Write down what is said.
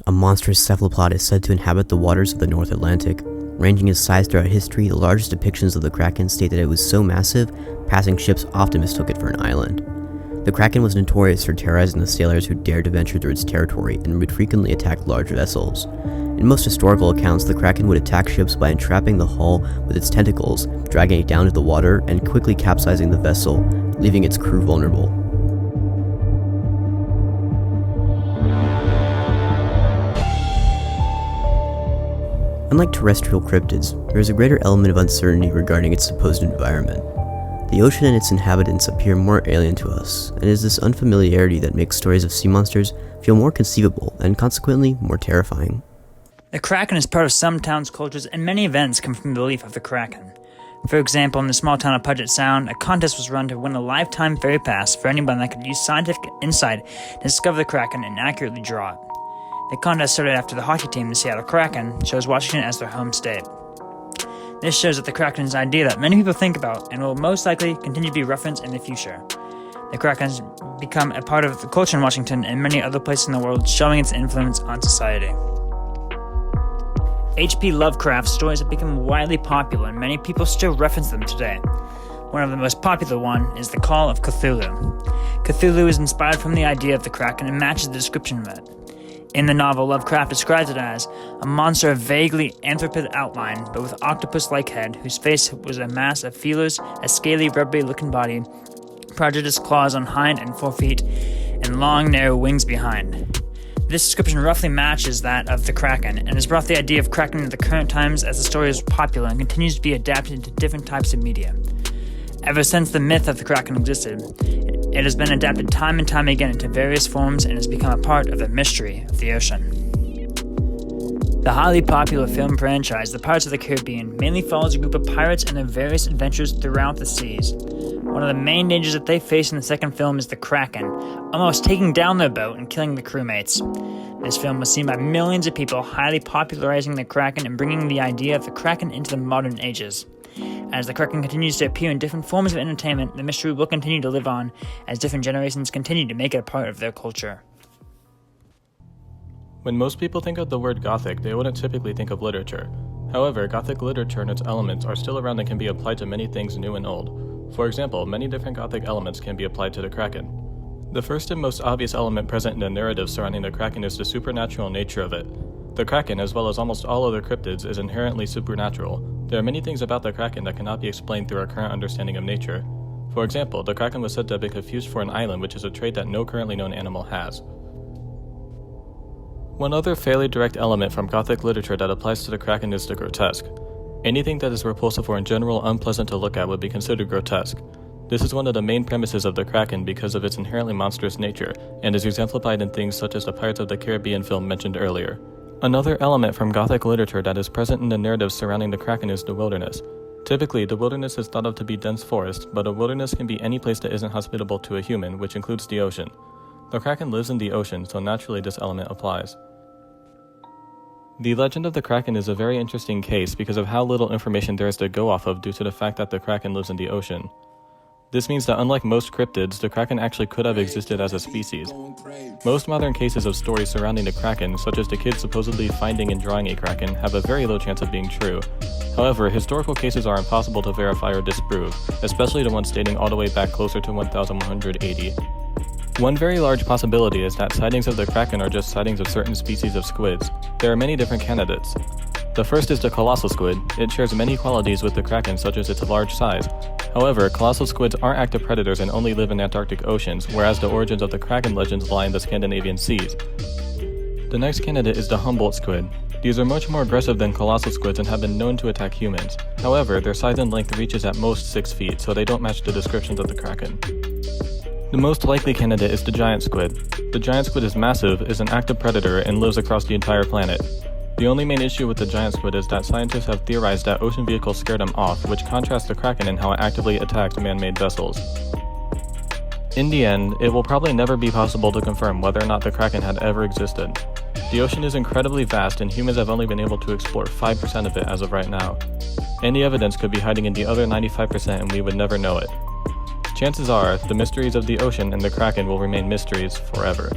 a monstrous cephalopod is said to inhabit the waters of the North Atlantic. Ranging in size throughout history, the largest depictions of the Kraken state that it was so massive, passing ships often mistook it for an island. The Kraken was notorious for terrorizing the sailors who dared to venture through its territory and would frequently attack large vessels. In most historical accounts, the Kraken would attack ships by entrapping the hull with its tentacles, dragging it down to the water, and quickly capsizing the vessel, leaving its crew vulnerable. Unlike terrestrial cryptids, there is a greater element of uncertainty regarding its supposed environment. The ocean and its inhabitants appear more alien to us, and it is this unfamiliarity that makes stories of sea monsters feel more conceivable and consequently more terrifying. The Kraken is part of some towns' cultures, and many events come from the belief of the Kraken. For example, in the small town of Puget Sound, a contest was run to win a lifetime ferry pass for anyone that could use scientific insight to discover the Kraken and accurately draw it. The contest started after the hockey team, the Seattle Kraken, chose Washington as their home state. This shows that the Kraken is an idea that many people think about and will most likely continue to be referenced in the future. The Kraken has become a part of the culture in Washington and many other places in the world, showing its influence on society. H.P. Lovecraft's stories have become widely popular and many people still reference them today. One of the most popular one is The Call of Cthulhu. Cthulhu is inspired from the idea of the Kraken and matches the description of it. In the novel, Lovecraft describes it as a monster of vaguely anthropid outline, but with octopus-like head, whose face was a mass of feelers, a scaly, rubbery-looking body, prodigious claws on hind and forefeet, and long, narrow wings behind. This description roughly matches that of the Kraken, and has brought the idea of Kraken into the current times as the story is popular and continues to be adapted into different types of media. Ever since the myth of the Kraken existed, it has been adapted time and time again into various forms and has become a part of the mystery of the ocean. The highly popular film franchise, The Pirates of the Caribbean, mainly follows a group of pirates and their various adventures throughout the seas. One of the main dangers that they face in the second film is the Kraken, almost taking down their boat and killing the crewmates. This film was seen by millions of people, highly popularizing the Kraken and bringing the idea of the Kraken into the modern ages. As the Kraken continues to appear in different forms of entertainment, the mystery will continue to live on as different generations continue to make it a part of their culture. When most people think of the word Gothic, they wouldn't typically think of literature. However, Gothic literature and its elements are still around and can be applied to many things new and old. For example, many different Gothic elements can be applied to the Kraken. The first and most obvious element present in the narrative surrounding the Kraken is the supernatural nature of it. The Kraken, as well as almost all other cryptids, is inherently supernatural. There are many things about the Kraken that cannot be explained through our current understanding of nature. For example, the Kraken was said to have been confused for an island, which is a trait that no currently known animal has. One other fairly direct element from Gothic literature that applies to the Kraken is the grotesque. Anything that is repulsive or in general unpleasant to look at would be considered grotesque. This is one of the main premises of the Kraken because of its inherently monstrous nature, and is exemplified in things such as the Pirates of the Caribbean film mentioned earlier. Another element from Gothic literature that is present in the narrative surrounding the Kraken is the wilderness. Typically, the wilderness is thought of to be dense forest, but a wilderness can be any place that isn't hospitable to a human, which includes the ocean. The Kraken lives in the ocean, so naturally this element applies. The legend of the Kraken is a very interesting case because of how little information there is to go off of due to the fact that the Kraken lives in the ocean. This means that unlike most cryptids, the Kraken actually could have existed as a species. Most modern cases of stories surrounding the Kraken, such as the kids supposedly finding and drawing a Kraken, have a very low chance of being true. However, historical cases are impossible to verify or disprove, especially the ones dating all the way back closer to 1180. One very large possibility is that sightings of the Kraken are just sightings of certain species of squids. There are many different candidates. The first is the colossal squid. It shares many qualities with the Kraken, such as its large size. However, colossal squids aren't active predators and only live in Antarctic oceans, whereas the origins of the Kraken legends lie in the Scandinavian seas. The next candidate is the Humboldt squid. These are much more aggressive than colossal squids and have been known to attack humans. However, their size and length reaches at most 6 feet, so they don't match the descriptions of the Kraken. The most likely candidate is the giant squid. The giant squid is massive, is an active predator, and lives across the entire planet. The only main issue with the giant squid is that scientists have theorized that ocean vehicles scared them off, which contrasts the Kraken in how it actively attacks man-made vessels. In the end, it will probably never be possible to confirm whether or not the Kraken had ever existed. The ocean is incredibly vast and humans have only been able to explore 5% of it as of right now. Any evidence could be hiding in the other 95% and we would never know it. Chances are, the mysteries of the ocean and the Kraken will remain mysteries forever.